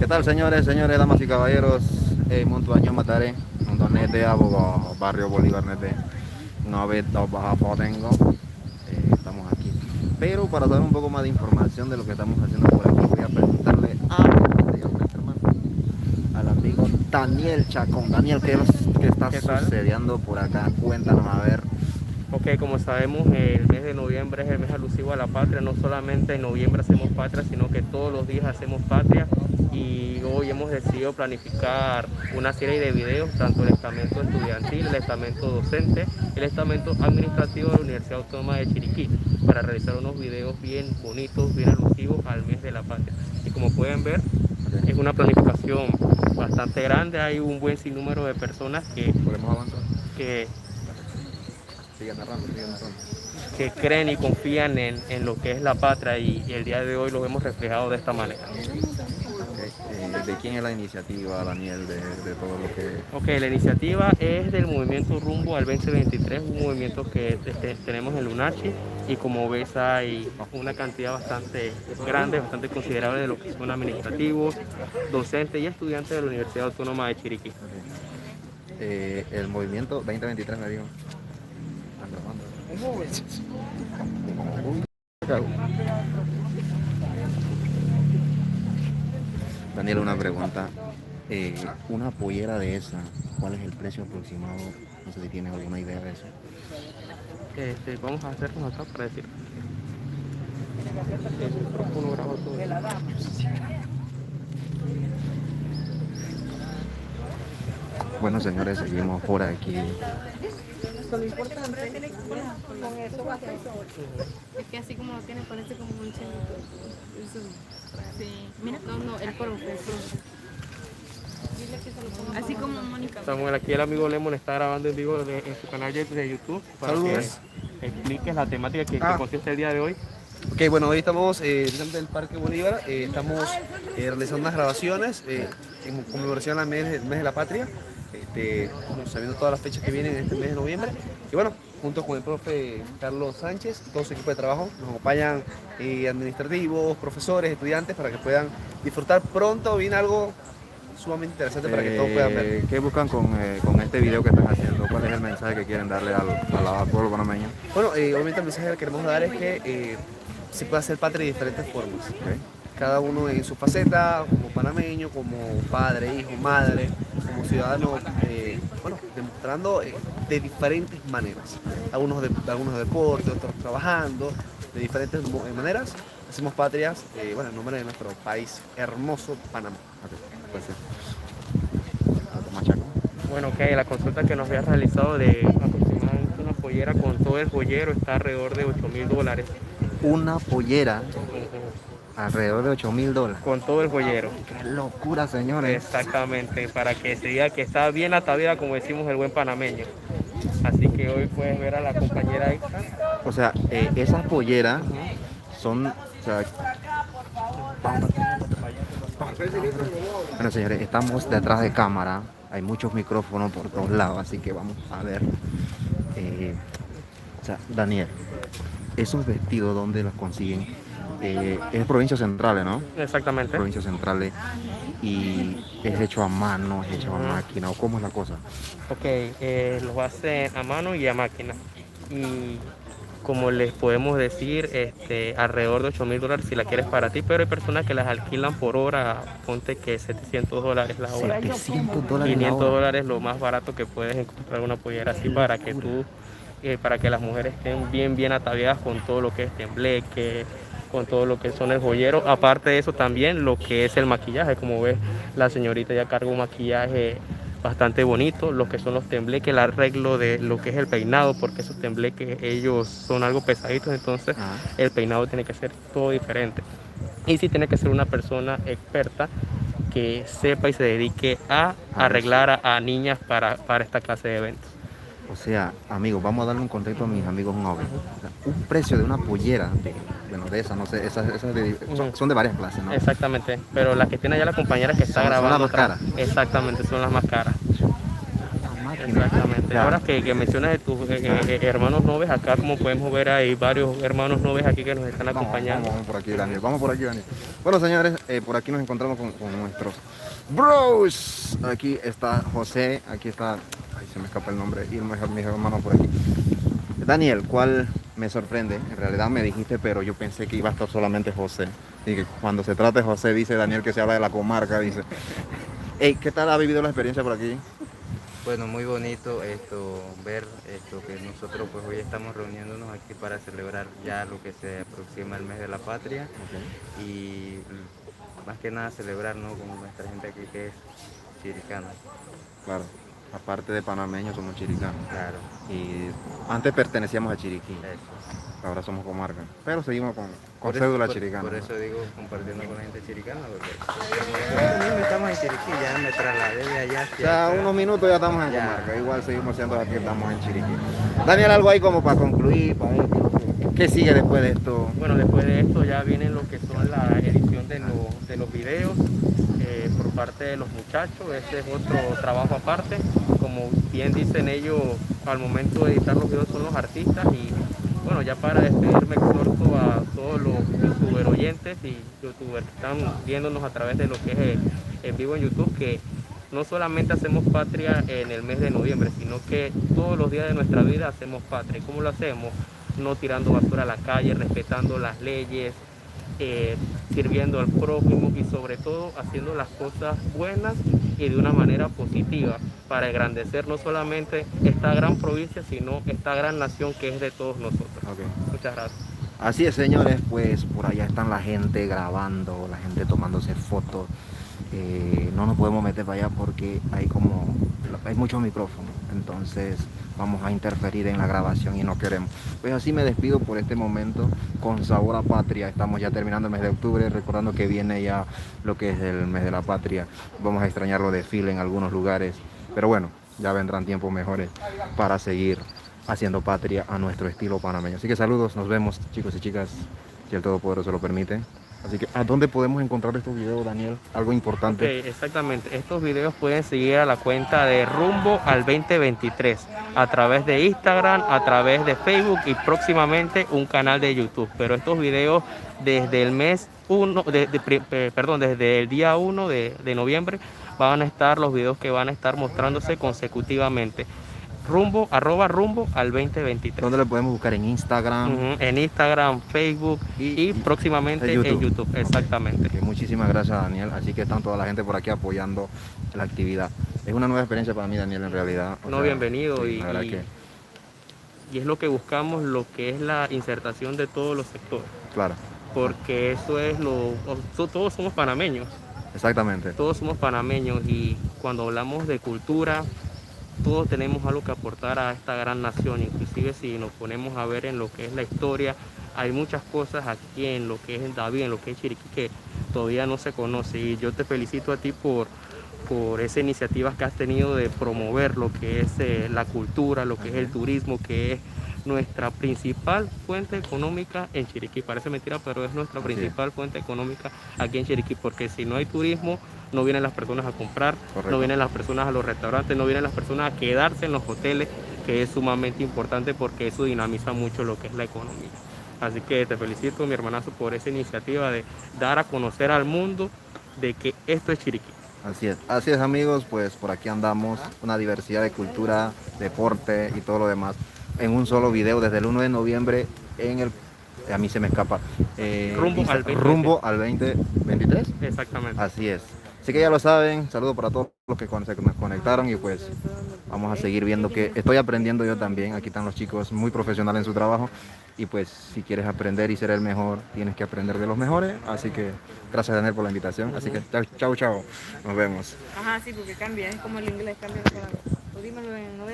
¿Qué tal, señores, damas y caballeros? Muito año matare, nete abogo barrio Bolívar nete, no ve dos baja tengo, estamos aquí. Pero para dar un poco más de información de lo que estamos haciendo por aquí, voy a preguntarle anteriormente, hermano, al amigo Daniel Chacón. Daniel, ¿qué está ¿Qué tal? sucediendo por acá? Cuéntanos, a ver. Ok, como sabemos, el mes de noviembre es el mes alusivo a la patria. No solamente en noviembre hacemos patria, sino que todos los días hacemos patria. Y hoy hemos decidido planificar una serie de videos, tanto el estamento estudiantil, el estamento docente, el estamento administrativo de la Universidad Autónoma de Chiriquí, para realizar unos videos bien bonitos, bien alusivos al mes de la patria. Y como pueden ver, es una planificación bastante grande. Hay un buen sinnúmero de personas ¿Podemos avanzar? que Sigue narrando, sigue narrando. que creen y confían en lo que es la patria, y el día de hoy lo vemos reflejado de esta manera. ¿De quién es la iniciativa, Daniel, de todo lo que... Ok, la iniciativa es del movimiento Rumbo al 2023, un movimiento que tenemos en Lunachi, y como ves hay una cantidad bastante grande, bastante considerable de lo que son administrativos, docentes y estudiantes de la Universidad Autónoma de Chiriquí. El movimiento 2023 me dijo. Daniel, una pregunta. Una pollera de esa, ¿cuál es el precio aproximado? No sé si tienes alguna idea de eso. Vamos a hacernos acá para decir. El micrófono graba todo. Bueno, señores, seguimos por aquí. Lo importante con eso va a ser. Es que así como lo tiene parece como un chinito. Sí, mira, no, el profesor. Así como Mónica. Samuel, aquí el amigo Lemon está grabando en vivo en su canal de YouTube para Saludos. que expliques la temática que consiste el día de hoy. Ok, bueno, hoy estamos delante del Parque Bolívar, estamos realizando unas grabaciones en conmemoración al mes de la patria, sabiendo todas las fechas que vienen en este mes de noviembre. Y bueno, junto con el profe Carlos Sánchez, todo su equipo de trabajo, nos acompañan administrativos, profesores, estudiantes, para que puedan disfrutar pronto. Viene algo sumamente interesante para que todos puedan ver. ¿Qué buscan con este video que están haciendo? ¿Cuál es el mensaje que quieren darle al pueblo panameño? Bueno, obviamente el mensaje que queremos dar es que se puede hacer patria de diferentes formas. Okay. Cada uno en su faceta, como panameño, como padre, hijo, madre, como ciudadano, bueno, demostrando de diferentes maneras. Algunos de deportes, otros trabajando, de diferentes maneras. Hacemos patrias, bueno, en nombre de nuestro país hermoso, Panamá. Okay. Pues, Bueno, ok, la consulta que nos había realizado de aproximadamente una pollera con todo el joyero está alrededor de $8,000. una pollera alrededor de $8,000. Con todo el joyero. ¡Qué locura, señores! Exactamente, para que se diga que está bien ataviada, como decimos el buen panameño. Así que hoy puedes ver a la compañera esta. O sea, esas polleras son... O sea, bueno, señores, estamos detrás de cámara. Hay muchos micrófonos por todos lados, así que vamos a ver. O sea, Daniel, esos vestidos, ¿dónde los consiguen? Es provincias centrales, ¿no? Exactamente. Provincias centrales. Y es hecho a mano, es hecho a máquina, ¿o cómo es la cosa? Ok, los hacen a mano y a máquina. Y como les podemos decir, alrededor de $8,000 si la quieres para ti, pero hay personas que las alquilan por hora. Ponte que $700 la hora. $700 la $500 lo más barato que puedes encontrar una pollera así, para que tú, para que las mujeres estén bien ataviadas con todo lo que es tembleque, con todo lo que son el joyero. Aparte de eso, también lo que es el maquillaje. Como ves, la señorita ya carga un maquillaje bastante bonito, lo que son los tembleques, el arreglo de lo que es el peinado, porque esos tembleques ellos son algo pesaditos, entonces el peinado tiene que ser todo diferente. Y sí tiene que ser una persona experta que sepa y se dedique a arreglar a niñas para esta clase de eventos. O sea, amigos, vamos a darle un contexto a mis amigos nobles. O sea, un precio de una pollera, de esas, no sé, esas son de varias clases, ¿no? Exactamente, pero las que tiene allá la compañera que está grabando. Son las más caras. Exactamente, son las más caras. máquina. Exactamente. Ya. Ahora que mencionas de tus hermanos noves, acá como podemos ver hay varios hermanos noves aquí que nos están acompañando. Vamos por aquí, Daniel. Vamos por aquí, Daniel. Bueno, señores, por aquí nos encontramos con nuestros bros. Aquí está José, aquí está, ay, se me escapa el nombre, y mis hermanos por aquí. Daniel, ¿cuál me sorprende? En realidad me dijiste, pero yo pensé que iba a estar solamente José. Y que cuando se trata de José, dice Daniel que se habla de la comarca, dice. Hey, ¿qué tal ha vivido la experiencia por aquí? Bueno, muy bonito ver esto que nosotros pues hoy estamos reuniéndonos aquí para celebrar ya lo que se aproxima el mes de la patria y más que nada celebrar, ¿no?, con nuestra gente aquí que es chiricana. Claro, aparte de panameños somos chiricanos. Claro, Y antes pertenecíamos a Chiriquí, eso. ahora somos comarca. Pero seguimos con Por cédula eso, chiricana. por eso digo compartiendo con la gente chiricana, porque nosotros mismos estamos en Chiriquí, ya me trasladé de allá O hacia sea, acá. unos minutos ya estamos en Ya. comarca. Igual seguimos siendo aquí, estamos en Chiriquí. Daniel, algo ahí como para concluir, para ver qué sigue después de esto. Bueno, después de esto ya vienen lo que son la edición de los videos por parte de los muchachos. Ese es otro trabajo aparte. Como bien dicen ellos, al momento de editar los videos son los artistas. Y bueno, ya para despedirme exhorto a todos los youtuber oyentes y youtubers que están viéndonos a través de lo que es en vivo en YouTube, que no solamente hacemos patria en el mes de noviembre, sino que todos los días de nuestra vida hacemos patria. ¿Y cómo lo hacemos? No tirando basura a la calle, respetando las leyes, sirviendo al prójimo y sobre todo haciendo las cosas buenas y de una manera positiva para engrandecer no solamente esta gran provincia, sino esta gran nación que es de todos nosotros. Okay. Muchas gracias. Así es, señores, pues por allá están la gente grabando, la gente tomándose fotos. No nos podemos meter para allá porque hay muchos micrófonos, entonces vamos a interferir en la grabación y no queremos. Pues así me despido por este momento con sabor a patria. Estamos ya terminando el mes de octubre, recordando que viene ya lo que es el mes de la patria. Vamos a extrañar los desfiles en algunos lugares, pero bueno, ya vendrán tiempos mejores para seguir haciendo patria a nuestro estilo panameño. Así que saludos, nos vemos, chicos y chicas, si el Todopoderoso lo permite. Así que, ¿a dónde podemos encontrar estos videos, Daniel? Algo importante. Ok, exactamente. Estos videos pueden seguir a la cuenta de Rumbo al 2023 a través de Instagram, a través de Facebook y próximamente un canal de YouTube. Pero estos videos desde el mes 1, desde el día 1 de noviembre van a estar los videos que van a estar mostrándose consecutivamente. Rumbo al 2023. ¿Dónde lo podemos buscar? En Instagram. En Instagram, Facebook y próximamente en YouTube. Exactamente. Okay, muchísimas gracias, Daniel. Así que están toda la gente por aquí apoyando la actividad. Es una nueva experiencia para mí, Daniel, en realidad. No, bienvenido. Sí, la verdad que, y es lo que buscamos, lo que es la insertación de todos los sectores. claro. Porque eso es todos somos panameños. Exactamente. Todos somos panameños y cuando hablamos de cultura, todos tenemos algo que aportar a esta gran nación. Inclusive si nos ponemos a ver en lo que es la historia, hay muchas cosas aquí en lo que es David, en lo que es Chiriquí, que todavía no se conoce. Y yo te felicito a ti por esa iniciativa que has tenido de promover lo que es la cultura, lo que es el turismo, que es nuestra principal fuente económica en Chiriquí. Parece mentira, pero es nuestra principal fuente económica aquí en Chiriquí, porque si no hay turismo, no vienen las personas a comprar, Correcto. no vienen las personas a los restaurantes, no vienen las personas a quedarse en los hoteles, que es sumamente importante porque eso dinamiza mucho lo que es la economía. Así que te felicito, mi hermanazo, por esa iniciativa de dar a conocer al mundo de que esto es Chiriquí. Así es, amigos, pues por aquí andamos, una diversidad de cultura, deporte y todo lo demás, en un solo video desde el 1 de noviembre a mí se me escapa, rumbo al 2023. Exactamente. Así es. Así que ya lo saben, saludos para todos los que nos conectaron y pues vamos a seguir viendo que estoy aprendiendo yo también. Aquí están los chicos muy profesionales en su trabajo y pues si quieres aprender y ser el mejor, tienes que aprender de los mejores. Así que gracias, Daniel, por la invitación. Así que chao, chao. Nos vemos. Ajá, sí, porque cambia, es como el inglés, cambia. O sea, dímelo en